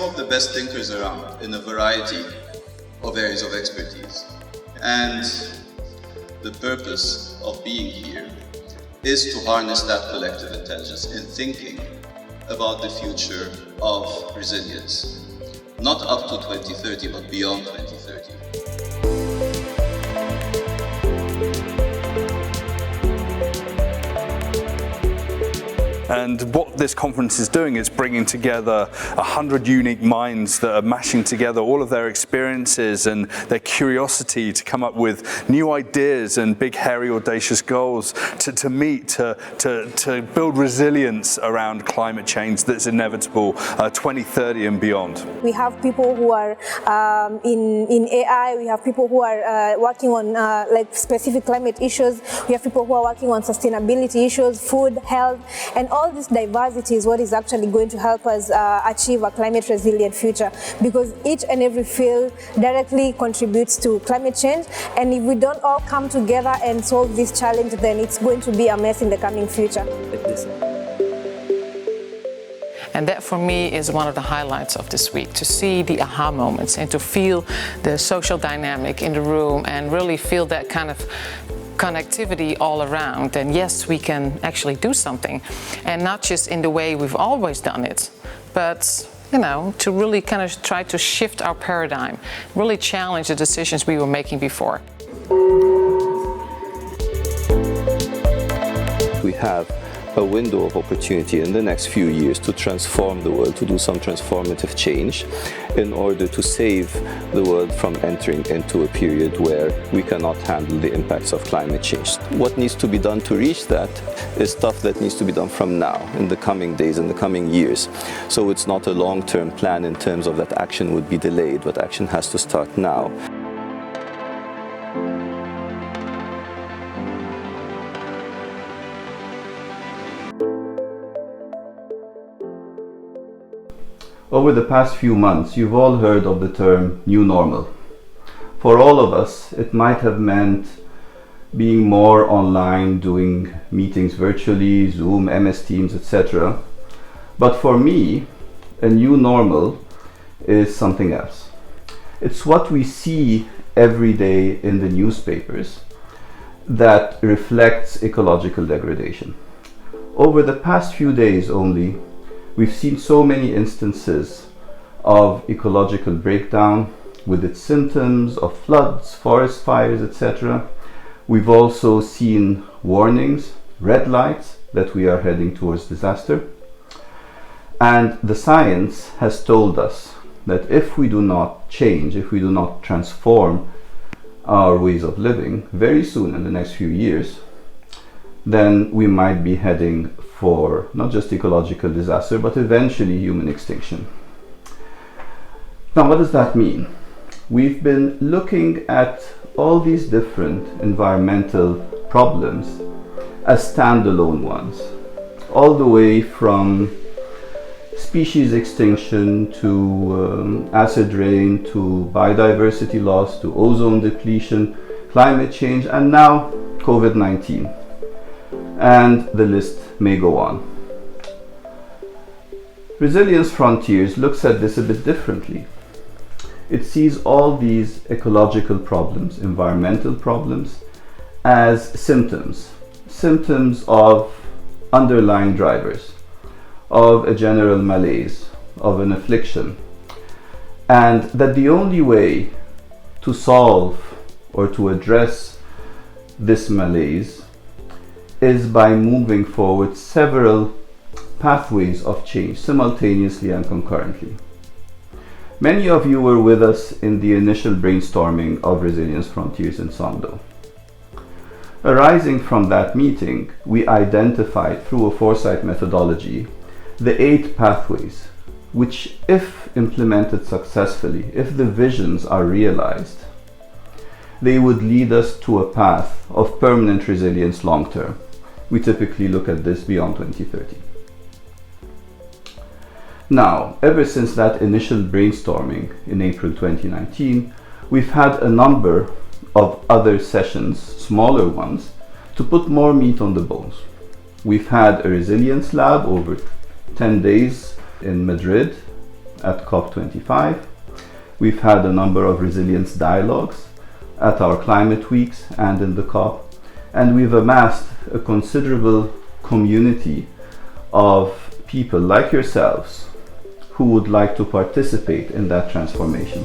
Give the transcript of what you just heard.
some of the best thinkers around in a variety of areas of expertise. And the purpose of being here is to harness that collective intelligence in thinking about the future of resilience, not up to 2030, but beyond 2030. And what this conference is doing is bringing together 100 unique minds that are mashing together all of their experiences and their curiosity to come up with new ideas and big, hairy, audacious goals to meet, to build resilience around climate change that's inevitable 2030 and beyond. We have people who are in AI, we have people who are working on like specific climate issues, we have people who are working on sustainability issues, food, health, and all this diversity is what is actually going to help us achieve a climate resilient future, because each and every field directly contributes to climate change, and if we don't all come together and solve this challenge, then it's going to be a mess in the coming future. And that for me is one of the highlights of this week, to see the aha moments and to feel the social dynamic in the room and really feel that kind of connectivity all around. And yes, we can actually do something, and not just in the way we've always done it, but to really kind of try to shift our paradigm, really challenge the decisions we were making before. We have a window of opportunity in the next few years to transform the world, to do some transformative change in order to save the world from entering into a period where we cannot handle the impacts of climate change. What needs to be done to reach that is stuff that needs to be done from now, in the coming days, in the coming years. So it's not a long-term plan in terms of that action would be delayed, but action has to start now. Over the past few months, you've all heard of the term new normal. For all of us, it might have meant being more online, doing meetings virtually, Zoom, MS Teams, etc. But for me, a new normal is something else. It's what we see every day in the newspapers that reflects ecological degradation. Over the past few days only, we've seen so many instances of ecological breakdown with its symptoms of floods, forest fires, etc. We've also seen warnings, red lights, that we are heading towards disaster. And the science has told us that if we do not change, if we do not transform our ways of living very soon in the next few years, then we might be heading for not just ecological disaster, but eventually human extinction. Now, what does that mean? We've been looking at all these different environmental problems as standalone ones, all the way from species extinction to acid rain, to biodiversity loss, to ozone depletion, climate change, and now COVID-19. And the list may go on. Resilience Frontiers looks at this a bit differently. It sees all these ecological problems, environmental problems, as symptoms of underlying drivers, of a general malaise, of an affliction, and that the only way to solve or to address this malaise is by moving forward several pathways of change simultaneously and concurrently. Many of you were with us in the initial brainstorming of Resilience Frontiers in Songdo. Arising from that meeting, we identified through a foresight methodology the 8 pathways which, if implemented successfully, if the visions are realized, they would lead us to a path of permanent resilience long term. We typically look at this beyond 2030. Now, ever since that initial brainstorming in April 2019, we've had a number of other sessions, smaller ones, to put more meat on the bones. We've had a resilience lab over 10 days in Madrid, at COP25. We've had a number of resilience dialogues at our climate weeks and in the COP, and we've amassed a considerable community of people like yourselves who would like to participate in that transformation.